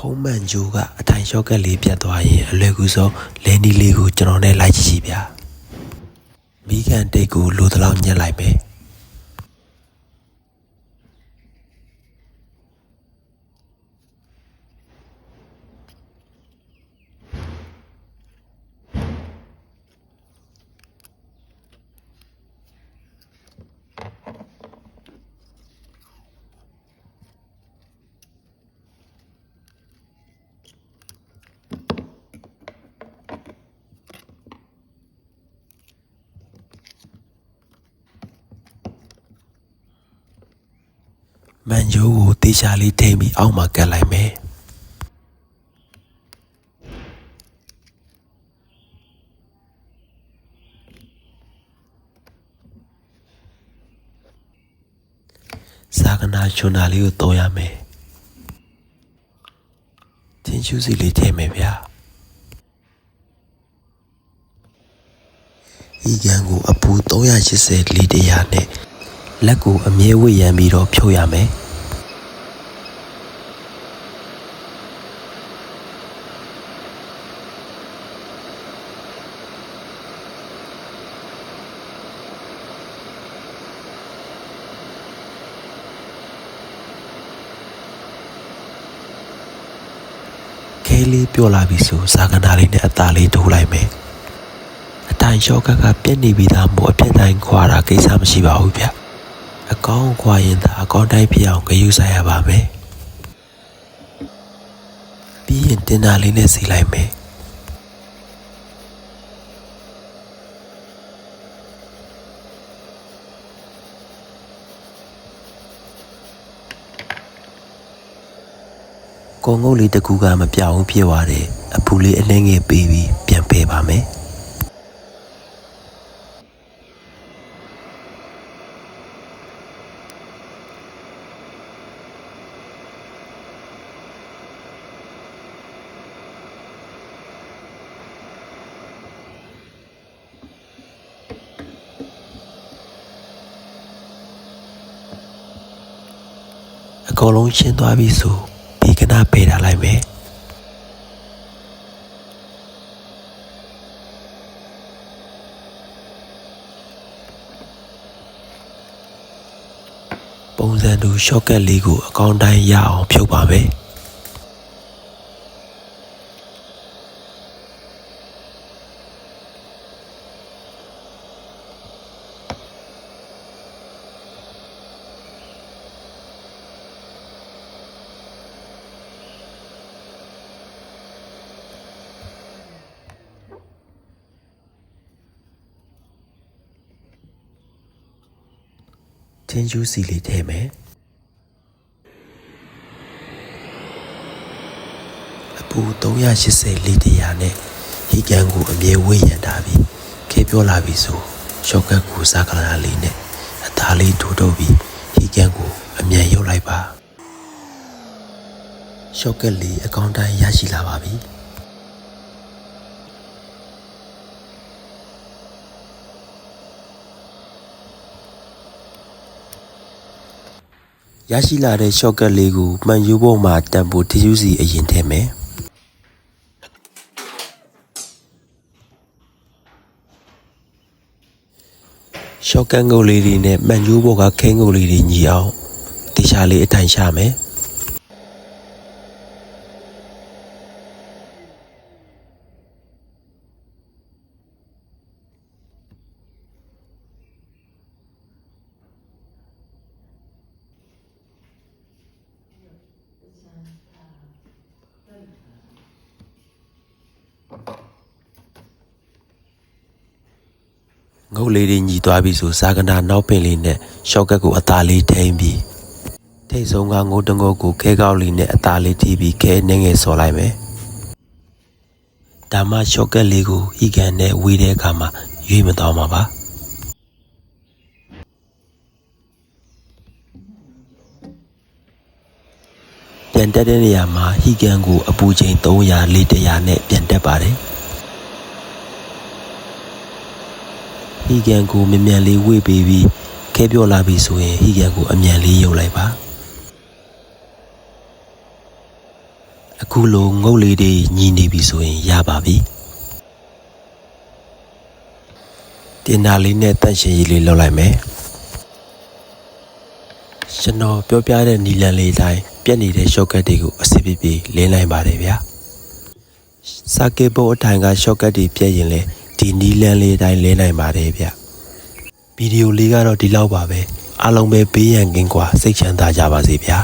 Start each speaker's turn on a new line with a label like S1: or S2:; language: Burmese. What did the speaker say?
S1: ုံးမှန်ဂျိုးကအထိုင်ရှော့ကက်လေးပြတ်သွားရင်အလွယ်ကူဆုံးလဲနီလေးကိုကျွန်တော်နဲ့လိုက်ကြည့်ဗျာမီးကန်တိတ်ကိုလိုသလောက်ညှက်လိုက်မယ်မန်ဂျိုးကိုတေချာလေးထိမ့်ပြီးအောက်မှာကတ်လိုက်မယ်စာကနာချွန်နာလေးကိုသုံးရမယ်ချင်းချူစီလေးထည့်မယ်ဗျာဤကန်ကိုအပူ380လီတရာနဲ့လက်ကိုအမြဲဝှေ့ရမ်းပြီးတော့ဖြုတ်ရမယ်ခဲလေးပြော့လာပြီဆိုစာကနာလေးနဲ့အသားလေးထိုးလိုက်မယ်အတိုင်ရှော့ကကပြက်နေပြီးသားမို့အပြက်တိုင်းခွာတာကိစ္စမရှိပါဘူးဗျအကောင်းခွာရင်သာအကောင်းတိုင်းဖြစ်အောင်ဂရုစိုက်ရပါမယ်ပြီးရင်တင်တာလေးနဲ့စီလိုက်မယ်ကုန်းငုတ်လေးတစ်ခုကမပြောင်းဖြစ်သွားတယ်အပူလေးအနှဲငယ်ပေးပြီးပြန်ပေးပါမယ်အကုန်လုံးရှင်းသွားပြီဆိုဒီကနာပေးထားလိုက်မယ်ပုံစံတူရှော့ကက်လေးကိုအကောင်းတိုင်းရအောင်ဖြုတ်ပါမယ်ချင်းကျူးစီလေးထည့်မယ်အပူ380လီတရာနဲ့ဟီကန်ကိုအမြဲဝေ့ရန်တာပြီးခဲပြောလာပြီဆိုရှော့ကတ်ကိုစားကလာလေးနဲ့အသားလေးထိုးထုတ်ပြီးဟီကန်ကိုအမြန်ရုပ်လိုက်ပါရှော့ကတ်လေးအကောင်းတိုင်းရရှိလာပါပြီရရှိလာတဲ့ရှော့ကတ်လေးကိုမှန်ယူဖို့မှာတန်ဖိုးတယူစီအရင်ထည့်မယ်ရှော့ကတ်ငုတ်လေးတွေနဲ့မှန်ယူဖို့ကခဲငုတ်လေးတွေညီအောင်တေချာလေးအထိုင်ရှာမယ်ငုတ်လေးတွေညီသွားပြီဆိုစာကနာနောက်ပင်လေးနဲ့ရှော့ကတ်ကိုအသားလေးထိမ့်ပြီးထိတ်ဆုံးကငုတ်တငုတ်ကိုခဲကောက်လေးနဲ့အသားလေးထိပြီးခဲနှင်းငယ်ဆော်လိုက်မယ်ဒါမှရှော့ကတ်လေးကိုဟီကန်နဲ့ဝေးတဲ့အခါမှာရွေးမသွားမှာပါပြန်တက်တဲ့နေရာမှာဟီကန်ကိုအပူချိန်300လီတရာနဲ့ပြန်တက်ပါတယ်ဟီကန်ကိုမြန်လေးဝေ့ပေးပြီးခဲပြော့လာပြီဆိုရင်ဟီကန်ကိုအမြန်လေးရုပ်လိုက်ပါ အခုလိုငုတ်လေးတွေညီနေပြီဆိုရင်ရပါပြီတင်တာလေးနဲ့တန့်ရှင်းရေးလေးလုပ်လိုက်မယ်ကျွန်တော်ပြောပြတဲ့နီလန်လေးတိုင်းပြက်နေတဲ့ shortcut တွေကိုအစစ်ပြေးလင်းလိုက်ပါတယ်ဗျာစာကေဘုတ်အထိုင်က shortcut တွေပြက်ရင်လေဒီနီလန်လေးတိုင်းလင်းနိုင်ပါတယ်ဗျဗီဒီယိုလေးကတော့ဒီလောက်ပါပဲအားလုံးပဲဘေးရန်ကင်းကွာစိတ်ချမ်းသာကြပါစေဗျာ